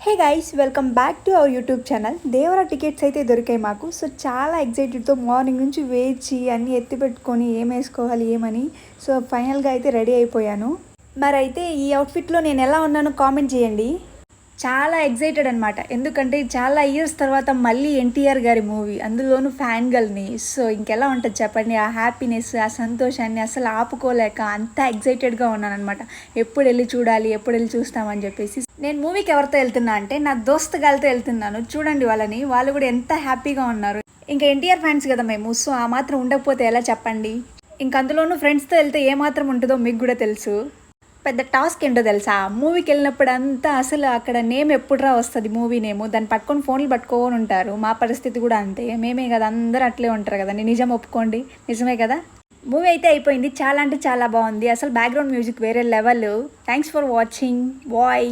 Hey guys, welcome back to our YouTube channel. Devara tickets అయితే దొరికాయి మాకు. సో చాలా ఎక్సైటెడ్తో మార్నింగ్ నుంచి వేచి అన్నీ ఎత్తి పెట్టుకొని ఏం వేసుకోవాలి ఏమని. సో ఫైనల్గా అయితే రెడీ అయిపోయాను. మరి అయితే ఈ అవుట్ఫిట్లో నేను ఎలా ఉన్నానో కామెంట్ చేయండి. చాలా ఎక్సైటెడ్ అనమాట, ఎందుకంటే చాలా ఇయర్స్ తర్వాత మళ్ళీ ఎన్టీఆర్ గారి మూవీ, అందులోనూ ఫ్యాన్ గర్ల్ని. సో ఇంకెలా ఉంటుంది చెప్పండి, ఆ హ్యాపీనెస్, ఆ సంతోషాన్ని అసలు ఆపుకోలేక అంత ఎక్సైటెడ్గా ఉన్నాను అనమాట. ఎప్పుడు వెళ్ళి చూడాలి, ఎప్పుడు వెళ్ళి చూస్తామని చెప్పేసి. నేను మూవీకి ఎవరితో వెళ్తున్నా అంటే నా దోస్తుగాలతో వెళ్తున్నాను. చూడండి వాళ్ళని, వాళ్ళు కూడా ఎంత హ్యాపీగా ఉన్నారు. ఇంకా ఎన్టీఆర్ ఫ్యాన్స్ కదా మేము, సో ఆ మాత్రం ఉండకపోతే ఎలా చెప్పండి. ఇంక అందులోనూ ఫ్రెండ్స్తో వెళ్తే ఏమాత్రం ఉంటుందో మీకు కూడా తెలుసు. పెద్ద టాస్క్ ఏంటో తెలుసా, మూవీకి వెళ్ళినప్పుడు అంతా అసలు అక్కడ నేమ్ ఎప్పుడురా వస్తుంది, మూవీ నేము, దాన్ని పట్టుకొని ఫోన్లు పట్టుకొని ఉంటారు. మా పరిస్థితి కూడా అంతే, మేమే కదా, అందరూ అట్లే ఉంటారు కదా. నిజం ఒప్పుకోండి, నిజమే కదా. మూవీ అయితే అయిపోయింది, చాలా అంటే చాలా బాగుంది. అసలు బ్యాక్గ్రౌండ్ మ్యూజిక్ వేరే level. Thanks for watching, bye.